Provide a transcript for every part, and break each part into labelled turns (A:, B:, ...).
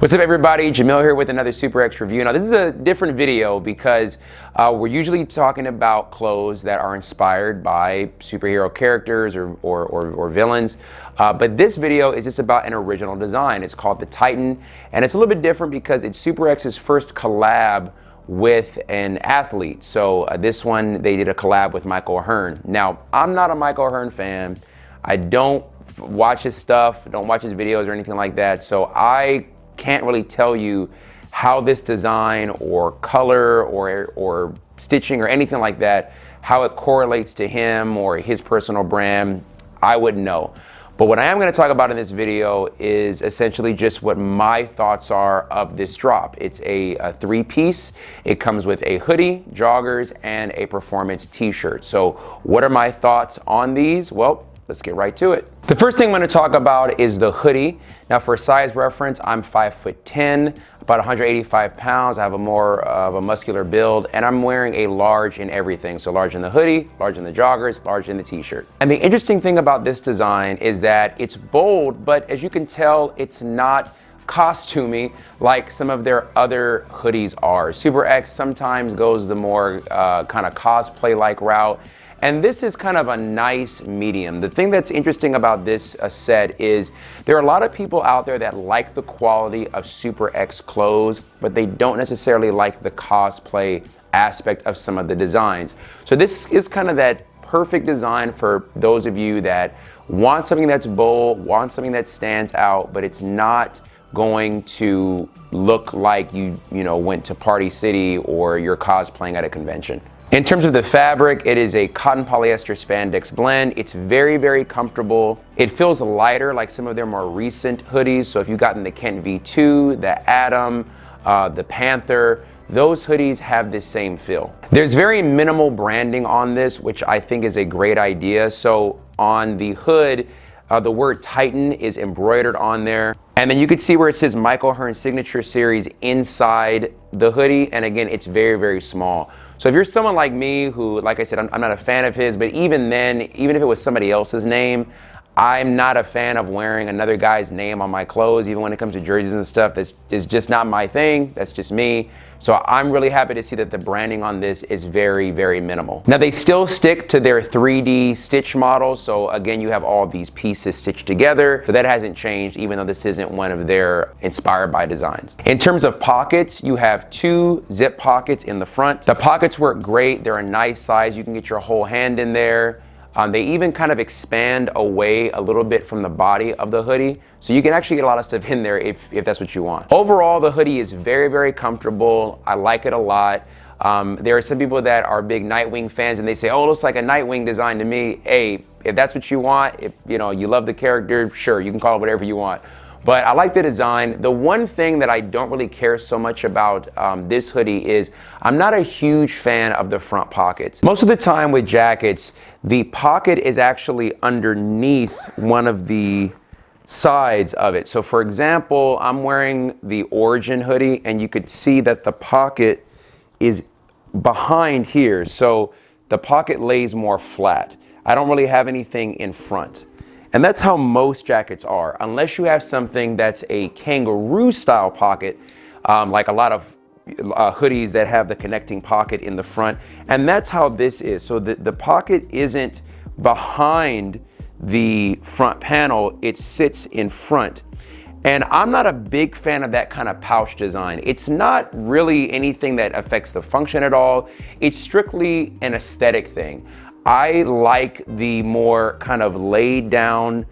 A: What's up, everybody? Jemillio here with another SUPERX review. Now, this is a different video because we're usually talking about clothes that are inspired by superhero characters or villains. But this video is just about an original design. It's called the Titan, and it's a little bit different because it's SUPERX's first collab with an athlete. So this one, they did a collab with Michael O'Hearn. Now, I'm not a Michael O'Hearn fan. I don't watch his stuff, don't watch his videos or anything like that. So I can't really tell you how this design or color or stitching or anything like that, how it correlates to him or his personal brand. I wouldn't know. But what I am going to talk about in this video is essentially just what my thoughts are of this drop. It's a three-piece. It comes with a hoodie, joggers, and a performance t-shirt. So what are my thoughts on these? Well, let's get right to it. The first thing I'm going to talk about is the hoodie. Now, for size reference, I'm 5'10", about 185 pounds. I have a more of a muscular build, and I'm wearing a large in everything. So large in the hoodie, large in the joggers, large in the t-shirt. And the interesting thing about this design is that it's bold, but as you can tell, it's not costumey like some of their other hoodies are. SUPERX sometimes goes the more kind of cosplay-like route. And this is kind of a nice medium. The thing that's interesting about this set is there are a lot of people out there that like the quality of SUPERX clothes, but they don't necessarily like the cosplay aspect of some of the designs. So this is kind of that perfect design for those of you that want something that's bold, want something that stands out, but it's not going to look like you went to Party City or you're cosplaying at a convention. In terms of the fabric, it is a cotton polyester spandex blend. It's very, very comfortable. It feels lighter like some of their more recent hoodies. So if you've gotten the Kent V2, the Atom, the Panther, those hoodies have this same feel. There's very minimal branding on this, which I think is a great idea. So on the hood, the word Titan is embroidered on there. And then you can see where it says Michael O'Hearn Signature Series inside the hoodie. And again, it's very, very small. So if you're someone like me who, like I said, I'm not a fan of his, but even then, even if it was somebody else's name, I'm not a fan of wearing another guy's name on my clothes, even when it comes to jerseys and stuff. That's is just not my thing. That's just me. So I'm really happy to see that the branding on this is very, very minimal. Now, they still stick to their 3D stitch model. So again, you have all these pieces stitched together. So that hasn't changed, even though this isn't one of their inspired by designs. In terms of pockets, you have 2 zip pockets in the front. The pockets work great. They're a nice size. You can get your whole hand in there. They even kind of expand away a little bit from the body of the hoodie. So you can actually get a lot of stuff in there if that's what you want. Overall, the hoodie is very, very comfortable. I like it a lot. There are some people that are big Nightwing fans and they say, oh, it looks like a Nightwing design to me. Hey, if that's what you want, if you love the character, sure, you can call it whatever you want. But I like the design. The one thing that I don't really care so much about this hoodie is I'm not a huge fan of the front pockets. Most of the time with jackets, the pocket is actually underneath one of the sides of it. So for example, I'm wearing the Origin hoodie and you could see that the pocket is behind here. So the pocket lays more flat. I don't really have anything in front. And that's how most jackets are, unless you have something that's a kangaroo style pocket, like a lot of hoodies that have the connecting pocket in the front. And that's how this is. So the pocket isn't behind the front panel, it sits in front. And I'm not a big fan of that kind of pouch design. It's not really anything that affects the function at all. It's strictly an aesthetic thing. I like the more kind of laid down,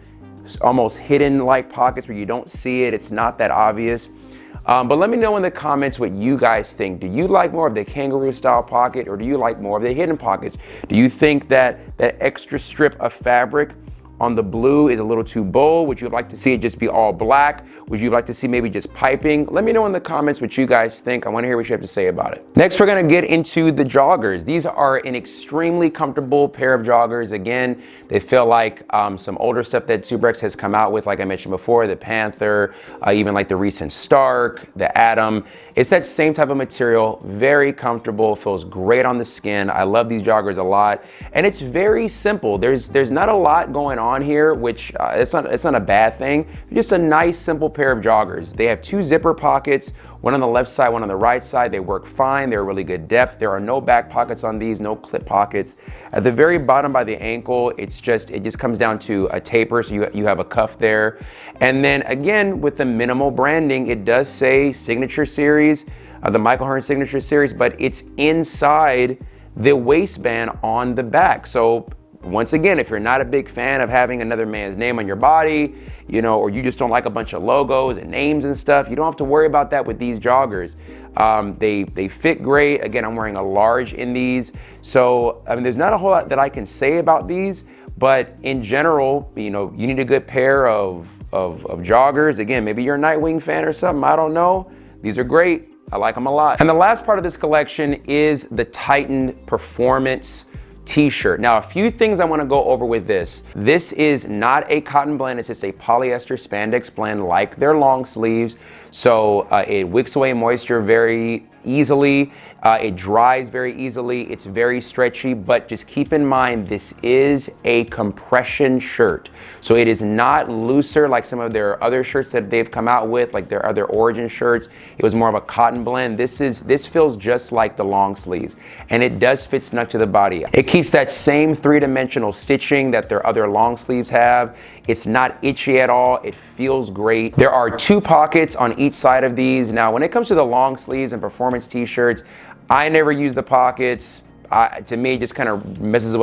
A: almost hidden like pockets where you don't see it. It's not that obvious. But let me know in the comments what you guys think. Do you like more of the kangaroo style pocket or do you like more of the hidden pockets? Do you think that that extra strip of fabric on the blue is a little too bold? Would you like to see it just be all black? Would you like to see maybe just piping? Let me know in the comments what you guys think. I want to hear what you have to say about it. Next, we're going to get into the joggers. These are an extremely comfortable pair of joggers. Again, they feel like some older stuff that SUPERX has come out with, like I mentioned before, the Panther, even like the recent Stark, the Atom. It's that same type of material, very comfortable, feels great on the skin. I love these joggers a lot, and it's very simple. There's not a lot going on here, which it's not a bad thing. Just a nice, simple pair of joggers. They have 2 zipper pockets, one on the left side, one on the right side. They work fine. They're really good depth. There are no back pockets on these, no clip pockets. At the very bottom by the ankle, it just comes down to a taper, so you have a cuff there. And then again, with the minimal branding, it does say Signature Series, the Michael Hearn Signature Series, but it's inside the waistband on the back. So once again, if you're not a big fan of having another man's name on your body, you know, or you just don't like a bunch of logos and names and stuff, you don't have to worry about that with these joggers. They fit great. Again, I'm wearing a large in these. So, I mean, there's not a whole lot that I can say about these, but in general, you know, you need a good pair of joggers. Again, maybe you're a Nightwing fan or something, I don't know. These are great. I like them a lot. And the last part of this collection is the Titan Performance T-shirt. Now, a few things I want to go over with this. This is not a cotton blend, it's just a polyester spandex blend like their long sleeves. So it wicks away moisture very easily. It dries very easily. It's very stretchy, but just keep in mind, this is a compression shirt. So it is not looser like some of their other shirts that they've come out with, like their other Origin shirts. It was more of a cotton blend. This feels just like the long sleeves, and it does fit snug to the body. It keeps that same 3-dimensional stitching that their other long sleeves have. It's not itchy at all. It feels great. There are 2 pockets on each side of these. Now, when it comes to the long sleeves and performance t-shirts, I never use the pockets. To me, it just kind of messes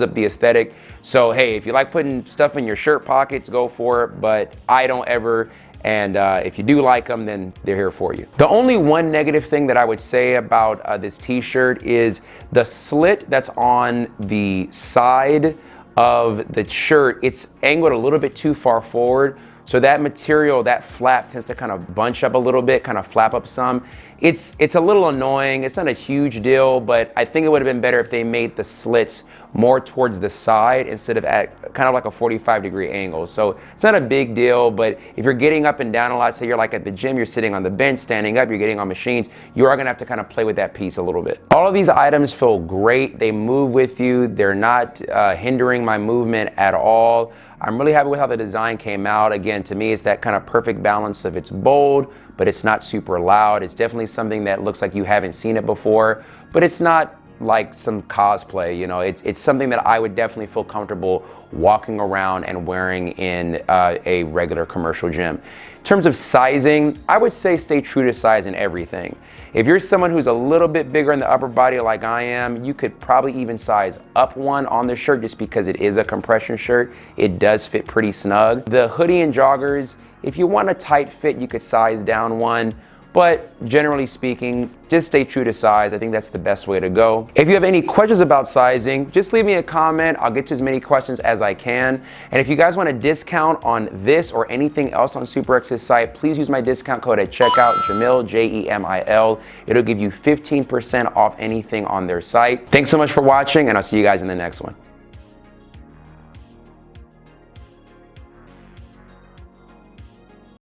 A: up the aesthetic. So hey, if you like putting stuff in your shirt pockets, go for it, but I don't ever. And if you do like them, then they're here for you. The only one negative thing that I would say about this t-shirt is the slit that's on the side of the shirt. It's angled a little bit too far forward. So that material, that flap tends to kind of bunch up a little bit, kind of flap up some. It's a little annoying. It's not a huge deal, but I think it would have been better if they made the slits more towards the side instead of at kind of like a 45-degree angle. So it's not a big deal, but if you're getting up and down a lot, say you're like at the gym, you're sitting on the bench, standing up, you're getting on machines, you are gonna have to kind of play with that piece a little bit. All of these items feel great. They move with you. They're not hindering my movement at all. I'm really happy with how the design came out. Again, to me, it's that kind of perfect balance of it's bold, but it's not super loud. It's definitely something that looks like you haven't seen it before, but it's not like some cosplay, you know. It's something that I would definitely feel comfortable walking around and wearing in a regular commercial gym. In terms of sizing, I would say stay true to size in everything. If you're someone who's a little bit bigger in the upper body like I am, you could probably even size up one on the shirt just because it is a compression shirt. It does fit pretty snug. The hoodie and joggers, if you want a tight fit, you could size down one. But generally speaking, just stay true to size. I think that's the best way to go. If you have any questions about sizing, just leave me a comment. I'll get to as many questions as I can. And if you guys want a discount on this or anything else on SUPERX's site, please use my discount code at checkout, Jemil, J-E-M-I-L. It'll give you 15% off anything on their site. Thanks so much for watching, and I'll see you guys in the next one.